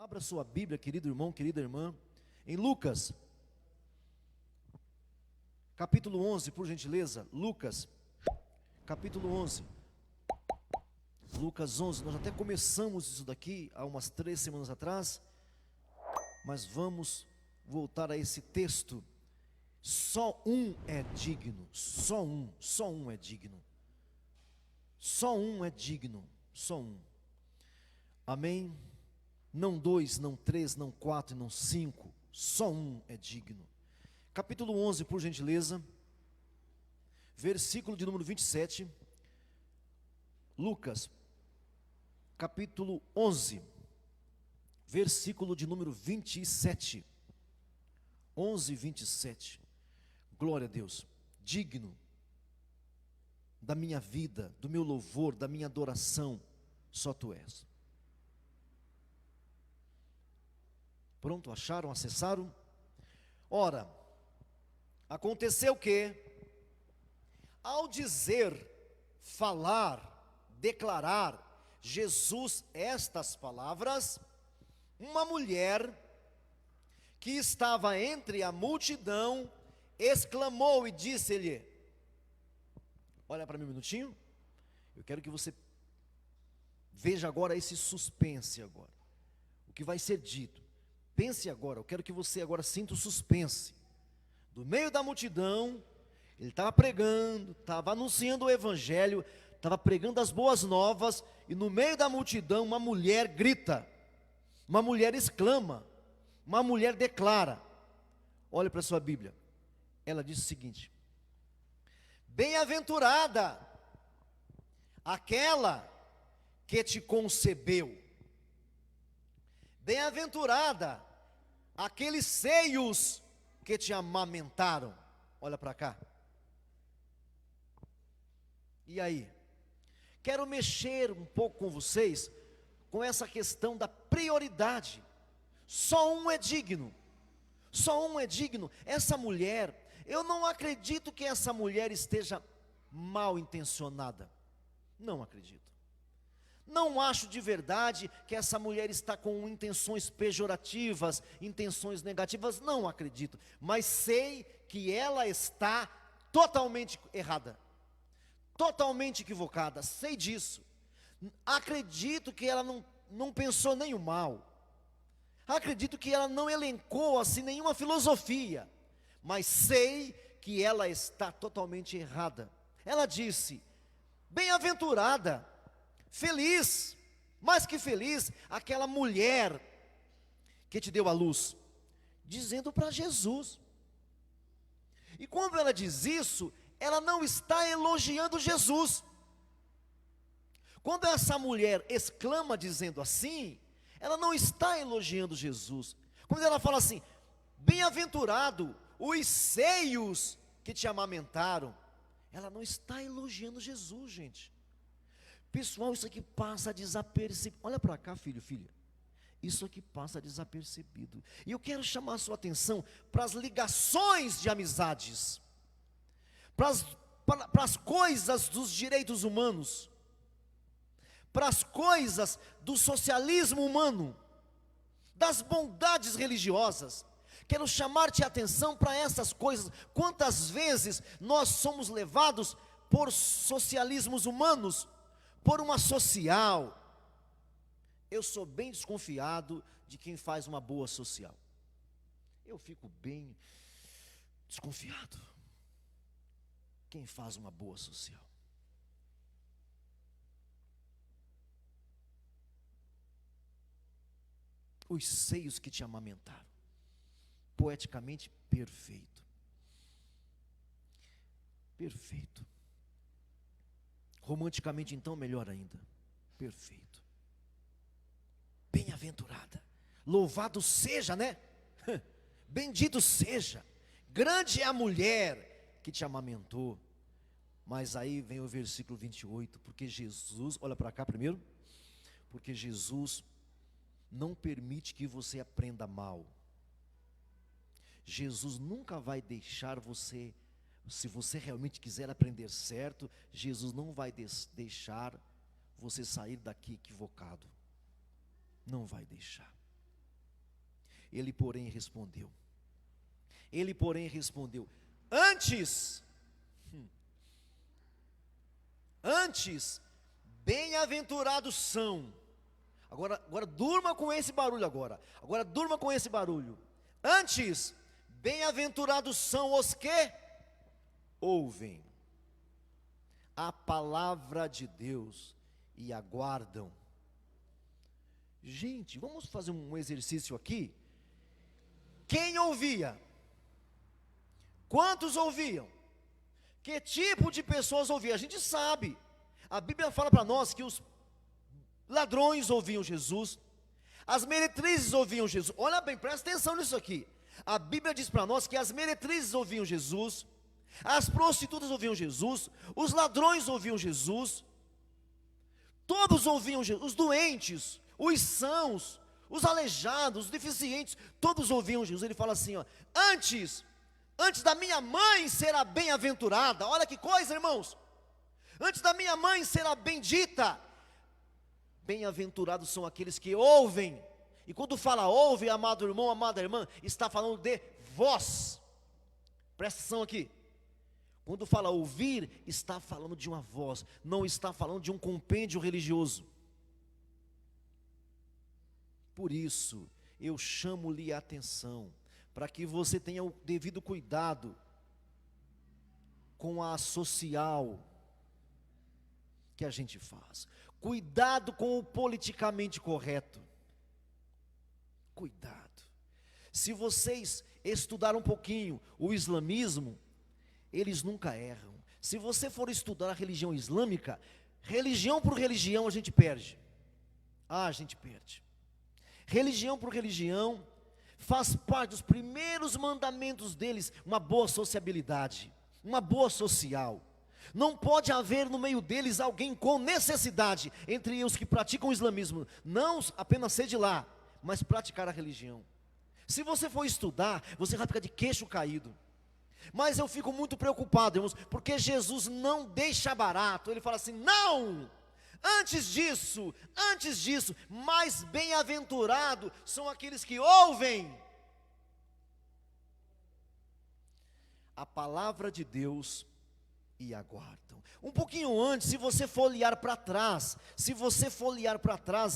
Abra sua Bíblia, querido irmão, querida irmã, em Lucas, capítulo 11, por gentileza. Lucas, capítulo 11. Lucas 11, nós até começamos isso daqui há umas 3 semanas atrás, mas vamos voltar a esse texto. Só um é digno, só um é digno. Só um é digno, só um. Amém? Não 2, não 3, não 4, não 5, só um é digno. Capítulo 11, por gentileza, versículo de número 27. Lucas, capítulo 11, versículo de número 27. 11, 27. Glória a Deus. Digno da minha vida, do meu louvor, da minha adoração, só tu és. Pronto, acharam, acessaram? Ora, aconteceu que, ao dizer, falar, declarar Jesus estas palavras, uma mulher que estava entre a multidão exclamou e disse-lhe: olha para mim um minutinho, eu quero que você veja agora esse suspense agora, o que vai ser dito. Pense agora, eu quero que você agora sinta o suspense. Do meio da multidão, ele estava pregando, estava anunciando o evangelho, estava pregando as boas novas, e no meio da multidão uma mulher grita, uma mulher exclama, uma mulher declara. Olhe para a sua Bíblia. Ela diz o seguinte: bem-aventurada aquela que te concebeu, bem-aventurada aqueles seios que te amamentaram. Olha para cá. E aí? Quero mexer um pouco com vocês, com essa questão da prioridade. Só um é digno. Só um é digno. Essa mulher, eu não acredito que essa mulher esteja mal intencionada. Não acredito. Não acho de verdade que essa mulher está com intenções pejorativas, intenções negativas, não acredito. Mas sei que ela está totalmente errada, totalmente equivocada, sei disso. Acredito que ela não pensou nem o mal. Acredito que ela não elencou assim nenhuma filosofia. Mas sei que ela está totalmente errada. Ela disse: bem-aventurada, feliz, mais que feliz, aquela mulher que te deu a luz, dizendo para Jesus. E quando ela diz isso, ela não está elogiando Jesus. Quando essa mulher exclama dizendo assim, ela não está elogiando Jesus. Quando ela fala assim: bem-aventurado os seios que te amamentaram, ela não está elogiando Jesus, gente. Pessoal, isso aqui passa desapercebido. Olha para cá, filho, filha. Isso aqui passa desapercebido. E eu quero chamar a sua atenção para as ligações de amizades, para as coisas dos direitos humanos, para as coisas do socialismo humano, das bondades religiosas. Quero chamar-te a atenção para essas coisas. Quantas vezes nós somos levados por socialismos humanos, por uma social. Eu sou bem desconfiado de quem faz uma boa social. Eu fico bem desconfiado. Quem faz uma boa social? Os seios que te amamentaram. Poeticamente perfeito. Perfeito. Romanticamente então melhor ainda. Perfeito. Bem-aventurada. Louvado seja, né? Bendito seja. Grande é a mulher que te amamentou. Mas aí vem o versículo 28. Porque Jesus, olha para cá primeiro. Porque Jesus não permite que você aprenda mal. Jesus nunca vai deixar você, se você realmente quiser aprender certo, Jesus não vai deixar você sair daqui equivocado. Não vai deixar. Ele, porém, respondeu. Ele, porém, respondeu: Antes, bem-aventurados são. Agora durma com esse barulho agora. Agora durma com esse barulho. Antes, bem-aventurados são os que ouvem a palavra de Deus e aguardam. Gente, vamos fazer um exercício aqui. Quem ouvia? Quantos ouviam? Que tipo de pessoas ouviam? A gente sabe. A Bíblia fala para nós que os ladrões ouviam Jesus, as meretrizes ouviam Jesus. Olha bem, presta atenção nisso aqui. A Bíblia diz para nós que as meretrizes ouviam Jesus, as prostitutas ouviam Jesus, os ladrões ouviam Jesus, todos ouviam Jesus, os doentes, os sãos, os aleijados, os deficientes, todos ouviam Jesus. Ele fala assim, ó: antes da minha mãe será bem-aventurada. Olha que coisa, irmãos. Antes da minha mãe será bendita. Bem-aventurados são aqueles que ouvem. E quando fala ouve, amado irmão, amada irmã, está falando de voz. Presta atenção aqui. Quando fala ouvir, está falando de uma voz, não está falando de um compêndio religioso. Por isso, eu chamo-lhe a atenção, para que você tenha o devido cuidado com a social que a gente faz. Cuidado com o politicamente correto. Cuidado. Se vocês estudarem um pouquinho o islamismo, eles nunca erram. Se você for estudar a religião islâmica, religião por religião a gente perde. A gente perde. Religião por religião, faz parte dos primeiros mandamentos deles uma boa sociabilidade, uma boa social. Não pode haver no meio deles alguém com necessidade. Entre os que praticam o islamismo, não apenas ser de lá, mas praticar a religião. Se você for estudar, você vai ficar de queixo caído. Mas eu fico muito preocupado, irmãos, porque Jesus não deixa barato. Ele fala assim: não! Antes disso, mais bem-aventurado são aqueles que ouvem a palavra de Deus e aguardam. Um pouquinho antes, se você folhear para trás,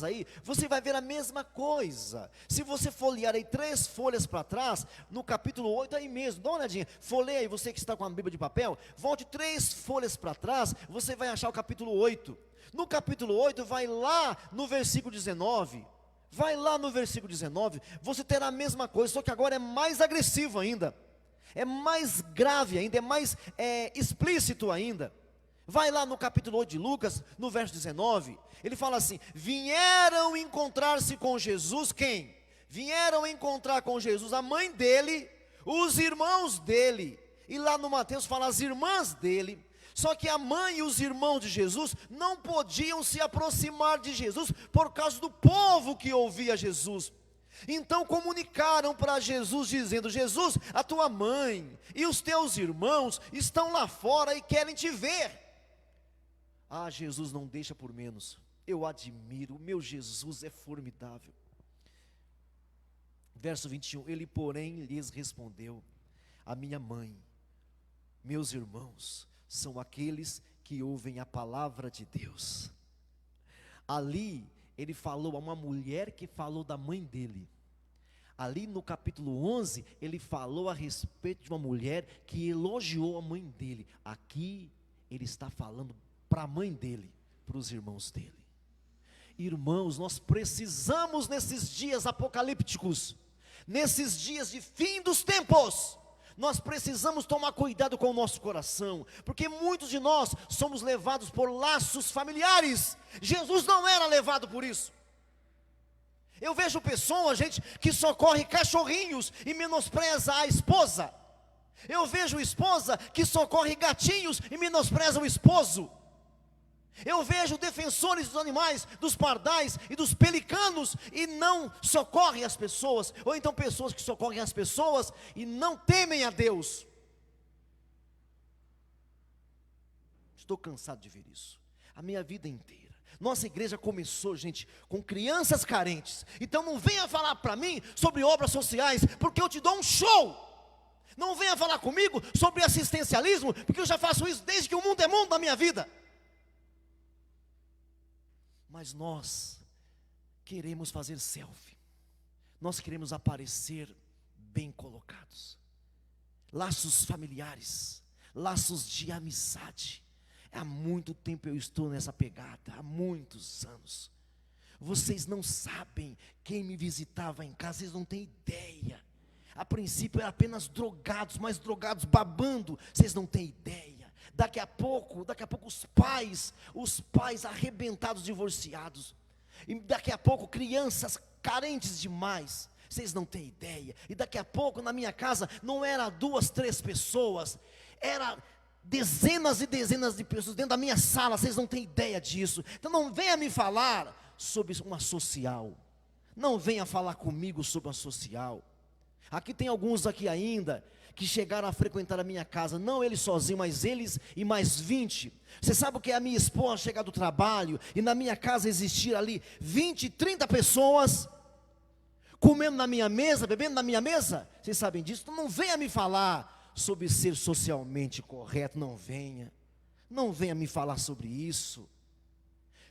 aí, você vai ver a mesma coisa. Se você folhear aí 3 folhas para trás, no capítulo 8 aí mesmo, dá uma olhadinha, folheia aí, você que está com a Bíblia de papel, volte 3 folhas para trás, você vai achar o capítulo 8. No capítulo 8, vai lá no versículo 19, você terá a mesma coisa, só que agora é mais agressivo ainda, é mais grave ainda, é mais explícito ainda. Vai lá no capítulo 8 de Lucas, no verso 19, ele fala assim: vieram encontrar-se com Jesus, quem? Vieram encontrar com Jesus a mãe dele, os irmãos dele, e lá no Mateus fala as irmãs dele. Só que a mãe e os irmãos de Jesus não podiam se aproximar de Jesus por causa do povo que ouvia Jesus. Então comunicaram para Jesus dizendo: Jesus, a tua mãe e os teus irmãos estão lá fora e querem te ver. Ah, Jesus não deixa por menos. Eu admiro, o meu Jesus é formidável. Verso 21, ele porém lhes respondeu: a minha mãe, meus irmãos, são aqueles que ouvem a palavra de Deus. Ali, ele falou a uma mulher que falou da mãe dele. Ali no capítulo 11, ele falou a respeito de uma mulher que elogiou a mãe dele. Aqui, ele está falando para a mãe dele, para os irmãos dele. Irmãos, nós precisamos nesses dias apocalípticos, nesses dias de fim dos tempos, nós precisamos tomar cuidado com o nosso coração, porque muitos de nós somos levados por laços familiares. Jesus não era levado por isso. Eu vejo pessoas, gente, que socorre cachorrinhos e menospreza a esposa. Eu vejo esposa que socorre gatinhos e menospreza o esposo. Eu vejo defensores dos animais, dos pardais e dos pelicanos e não socorrem as pessoas, ou então pessoas que socorrem as pessoas e não temem a Deus. Estou cansado de ver isso, a minha vida inteira. Nossa igreja começou, gente, com crianças carentes. Então não venha falar para mim sobre obras sociais, porque eu te dou um show. Não venha falar comigo sobre assistencialismo, porque eu já faço isso desde que o mundo é mundo na minha vida. Mas nós queremos fazer selfie. Nós queremos aparecer bem colocados. Laços familiares, laços de amizade. Há muito tempo eu estou nessa pegada, há muitos anos. Vocês não sabem quem me visitava em casa, vocês não têm ideia. A princípio eram apenas drogados, mas drogados babando, vocês não têm ideia. Daqui a pouco os pais arrebentados, divorciados. E daqui a pouco crianças carentes demais, vocês não têm ideia. E daqui a pouco na minha casa não era 2, 3 pessoas, era dezenas e dezenas de pessoas dentro da minha sala, vocês não têm ideia disso. Então não venha me falar sobre uma social, não venha falar comigo sobre uma social. Aqui tem alguns aqui ainda, que chegaram a frequentar a minha casa, não eles sozinhos, mas eles e mais 20, você sabe o que é a minha esposa chegar do trabalho, e na minha casa existir ali 20, 30 pessoas, comendo na minha mesa, bebendo na minha mesa, vocês sabem disso. Então não venha me falar sobre ser socialmente correto, não venha me falar sobre isso.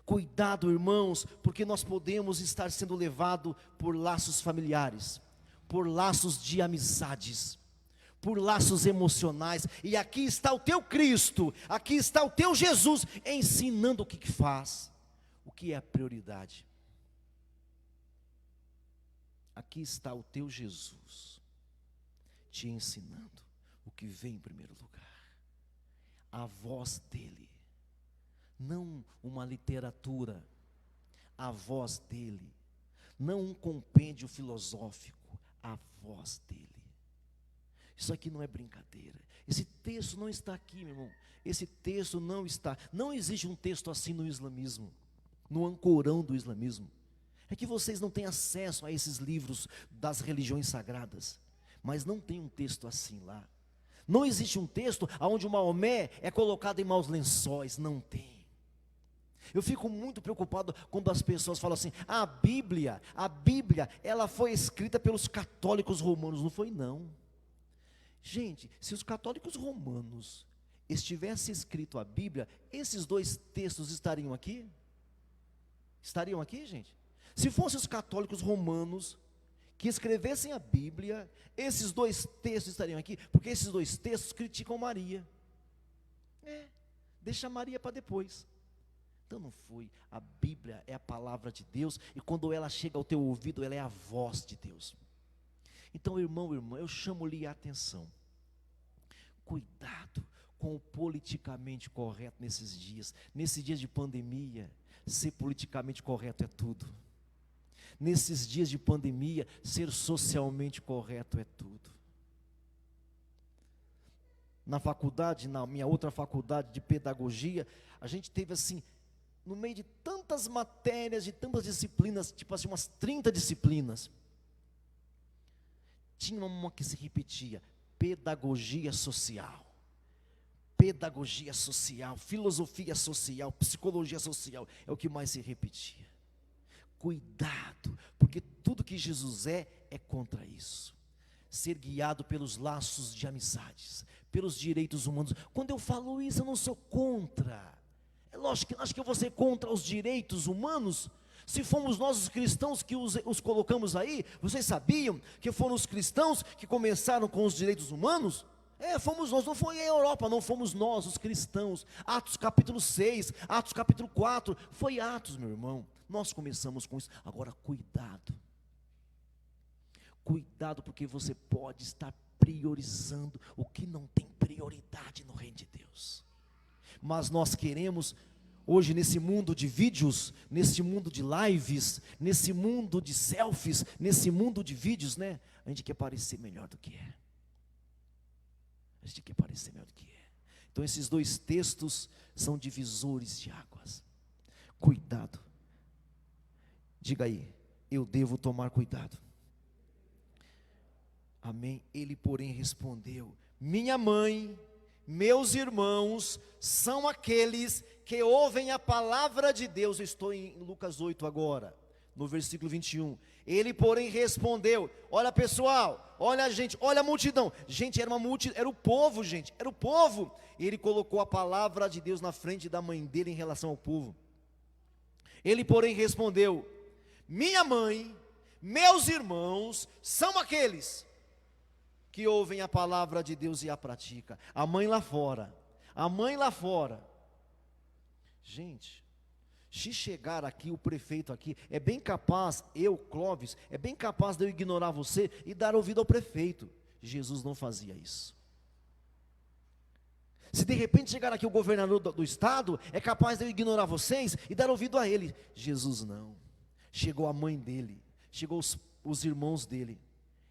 Cuidado, irmãos, porque nós podemos estar sendo levados por laços familiares, por laços de amizades, por laços emocionais, e aqui está o teu Cristo, aqui está o teu Jesus, ensinando o que faz, o que é a prioridade. Aqui está o teu Jesus, te ensinando o que vem em primeiro lugar, a voz dele, não uma literatura, a voz dele, não um compêndio filosófico, a voz dele. Isso aqui não é brincadeira, esse texto não está aqui, meu irmão, esse texto não está, não existe um texto assim no islamismo, no Ancorão do islamismo. É que vocês não têm acesso a esses livros das religiões sagradas, mas não tem um texto assim lá. Não existe um texto onde o Maomé é colocado em maus lençóis, não tem. Eu fico muito preocupado quando as pessoas falam assim, a Bíblia, ela foi escrita pelos católicos romanos. Não foi não. Gente, se os católicos romanos estivessem escrito a Bíblia, esses 2 textos estariam aqui? Estariam aqui, gente? Se fossem os católicos romanos que escrevessem a Bíblia, esses 2 textos estariam aqui, porque esses 2 textos criticam Maria. Deixa Maria para depois. Então não foi, a Bíblia é a palavra de Deus, e quando ela chega ao teu ouvido, ela é a voz de Deus. Então irmão, eu chamo-lhe a atenção, cuidado com o politicamente correto nesses dias de pandemia, ser politicamente correto é tudo. Nesses dias de pandemia, ser socialmente correto é tudo. Na faculdade, na minha outra faculdade de pedagogia, a gente teve assim, no meio de tantas matérias, de tantas disciplinas, tipo assim, umas 30 disciplinas, tinha uma que se repetia, pedagogia social, filosofia social, psicologia social, é o que mais se repetia. Cuidado, porque tudo que Jesus é contra isso. Ser guiado pelos laços de amizades, pelos direitos humanos. Quando eu falo isso, eu não sou contra. É lógico que acho que eu vou ser contra os direitos humanos. Se fomos nós os cristãos que os colocamos aí, vocês sabiam que foram os cristãos que começaram com os direitos humanos? Fomos nós, não foi a Europa, não fomos nós os cristãos. Atos capítulo 6, Atos capítulo 4, foi Atos, meu irmão. Nós começamos com isso. Agora cuidado, porque você pode estar priorizando o que não tem prioridade no reino de Deus. Mas nós queremos, hoje nesse mundo de vídeos, nesse mundo de lives, nesse mundo de selfies, nesse mundo de vídeos, né? A gente quer parecer melhor do que é. Então esses 2 textos são divisores de águas. Cuidado. Diga aí, eu devo tomar cuidado. Amém. Ele, porém, respondeu: minha mãe meus irmãos são aqueles que ouvem a palavra de Deus. Eu estou em Lucas 8 agora, no versículo 21. Ele, porém, respondeu: olha pessoal, olha gente, olha a multidão. Gente, era uma multidão, era o povo, gente, era o povo. Ele colocou a palavra de Deus na frente da mãe dele em relação ao povo. Ele, porém, respondeu: minha mãe, meus irmãos são aqueles que ouvem a palavra de Deus e a praticam. A mãe lá fora, a mãe lá fora. Gente, se chegar aqui, o prefeito aqui, é bem capaz, eu, Clóvis, é bem capaz de eu ignorar você e dar ouvido ao prefeito. Jesus não fazia isso. Se de repente chegar aqui o governador do estado, é capaz de eu ignorar vocês e dar ouvido a ele. Jesus não. Chegou a mãe dele, chegou os irmãos dele.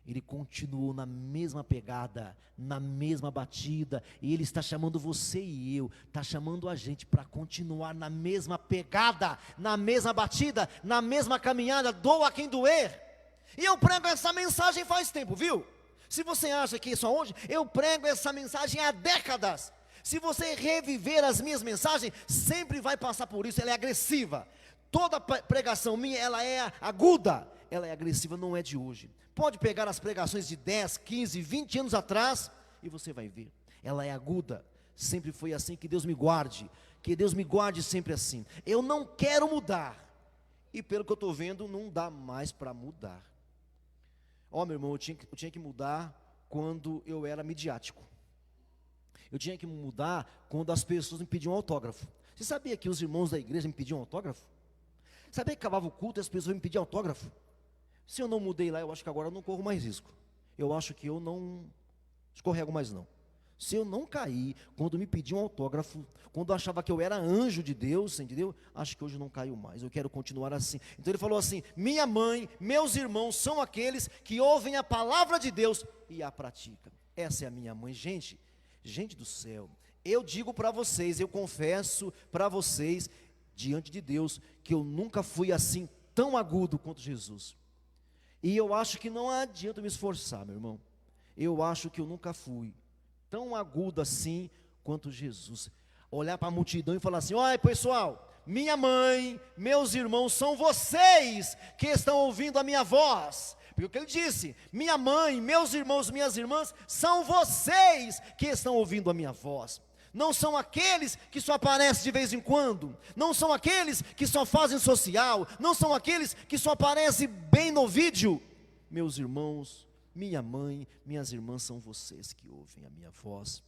Ele continuou na mesma pegada, na mesma batida, e ele está chamando você e eu, está chamando a gente para continuar na mesma pegada, na mesma batida, na mesma caminhada, doa quem doer. E eu prego essa mensagem faz tempo, viu? Se você acha que é só hoje, eu prego essa mensagem há décadas. Se você reviver as minhas mensagens, sempre vai passar por isso. Ela é agressiva. Toda pregação minha, ela é aguda, ela é agressiva, não é de hoje. Pode pegar as pregações de 10, 15, 20 anos atrás e você vai ver. Ela é aguda, sempre foi assim. Que Deus me guarde, que Deus me guarde sempre assim. Eu não quero mudar, e pelo que eu estou vendo, não dá mais para mudar. Ó, meu irmão, eu tinha que mudar quando eu era midiático. Eu tinha que mudar quando as pessoas me pediam autógrafo. Você sabia que os irmãos da igreja me pediam autógrafo? Sabia que acabava o culto e as pessoas me pediam autógrafo? Se eu não mudei lá, eu acho que agora eu não corro mais risco. Eu acho que eu não escorrego mais não. Se eu não cair quando me pediam autógrafo, quando eu achava que eu era anjo de Deus, entendeu? Acho que hoje eu não caio mais, eu quero continuar assim. Então ele falou assim: minha mãe, meus irmãos são aqueles que ouvem a palavra de Deus e a praticam. Essa é a minha mãe. Gente do céu, eu digo para vocês, eu confesso para vocês, diante de Deus, que eu nunca fui assim tão agudo quanto Jesus. E eu acho que não adianta me esforçar, meu irmão. Eu acho que eu nunca fui tão agudo assim quanto Jesus. Olhar para a multidão e falar assim: olha pessoal, minha mãe, meus irmãos são vocês que estão ouvindo a minha voz. Porque o que ele disse: minha mãe, meus irmãos, minhas irmãs são vocês que estão ouvindo a minha voz. Não são aqueles que só aparecem de vez em quando, não são aqueles que só fazem social, não são aqueles que só aparecem bem no vídeo. Meus irmãos, minha mãe, minhas irmãs são vocês que ouvem a minha voz.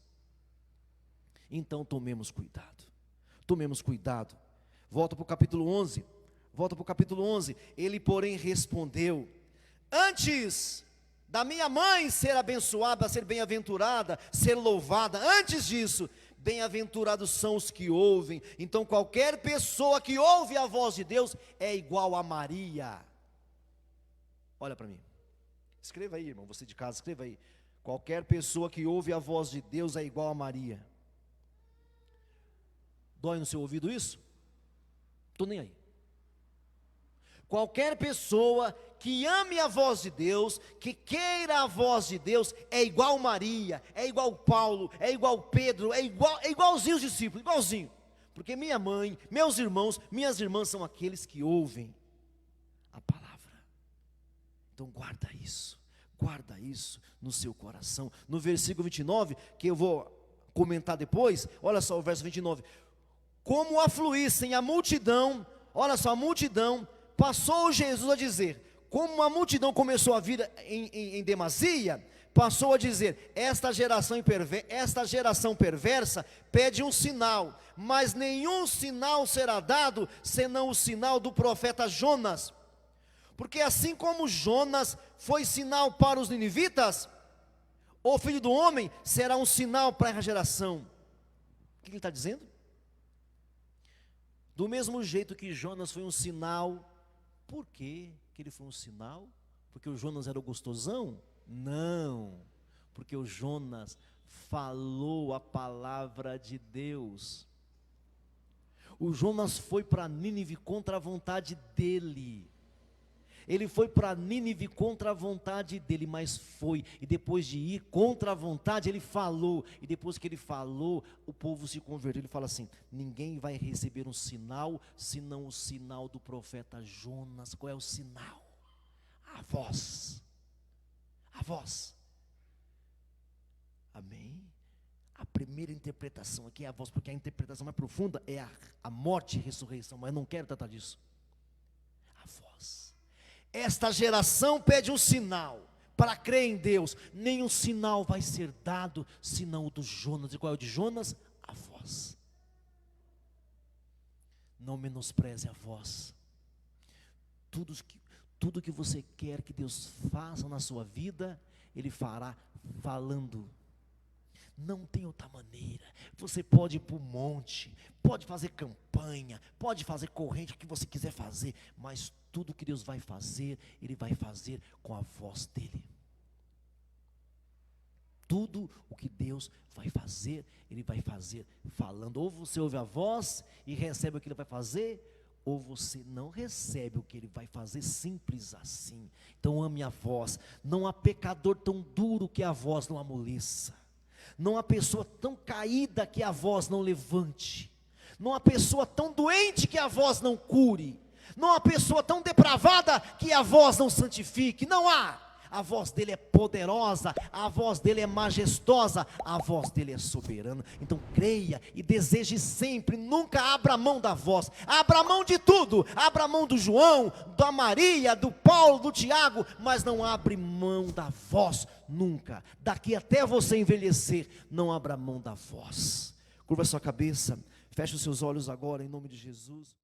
Então tomemos cuidado, tomemos cuidado. Volta para o capítulo 11, ele porém respondeu: antes da minha mãe ser abençoada, ser bem-aventurada, ser louvada, antes disso, bem-aventurados são os que ouvem. Então qualquer pessoa que ouve a voz de Deus é igual a Maria. Olha para mim, escreva aí, irmão, você de casa, escreva aí: qualquer pessoa que ouve a voz de Deus é igual a Maria. Dói no seu ouvido isso? Estou nem aí. Qualquer pessoa que ame a voz de Deus, que queira a voz de Deus, é igual Maria, é igual Paulo, é igual Pedro, é igualzinho os discípulos, igualzinho. Porque minha mãe, meus irmãos, minhas irmãs são aqueles que ouvem a palavra. Então guarda isso no seu coração. No versículo 29, que eu vou comentar depois, olha só o verso 29. Como afluíssem a multidão, olha só, a multidão, passou Jesus a dizer, como a multidão começou a vir em demasia, passou a dizer: esta geração perversa pede um sinal, mas nenhum sinal será dado, senão o sinal do profeta Jonas. Porque assim como Jonas foi sinal para os ninivitas, o Filho do Homem será um sinal para essa geração. O que ele está dizendo? Do mesmo jeito que Jonas foi um sinal. Por quê que ele foi um sinal? Porque o Jonas era o gostosão? Não, porque o Jonas falou a palavra de Deus. O Jonas foi para Nínive contra a vontade dele. Ele foi para Nínive contra a vontade dele, mas foi. E depois de ir contra a vontade, ele falou. E depois que ele falou, o povo se converteu. Ele fala assim: ninguém vai receber um sinal, senão o sinal do profeta Jonas. Qual é o sinal? A voz. A voz. Amém? A primeira interpretação aqui é a voz, porque a interpretação mais profunda é a morte e a ressurreição. Mas eu não quero tratar disso. A voz. Esta geração pede um sinal para crer em Deus. Nenhum sinal vai ser dado senão o do Jonas. E qual é o de Jonas? A voz. Não menospreze a voz. Tudo que você quer que Deus faça na sua vida, Ele fará falando. Não tem outra maneira. Você pode ir para o monte, pode fazer campanha, pode fazer corrente, o que você quiser fazer, mas tudo que Deus vai fazer, Ele vai fazer com a voz dEle. Tudo o que Deus vai fazer, Ele vai fazer falando. Ou você ouve a voz e recebe o que Ele vai fazer, ou você não recebe o que Ele vai fazer, simples assim. Então ame a voz. Não há pecador tão duro que a voz não amoleça. Não há pessoa tão caída que a voz não levante. Não há pessoa tão doente que a voz não cure. Não há pessoa tão depravada que a voz não santifique. Não há. A voz dele é poderosa, a voz dele é majestosa, a voz dele é soberana. Então creia e deseje sempre, nunca abra mão da voz. Abra mão de tudo, abra mão do João, da Maria, do Paulo, do Tiago, mas não abre mão da voz, nunca. Daqui até você envelhecer, não abra mão da voz. Curva sua cabeça, feche os seus olhos agora em nome de Jesus.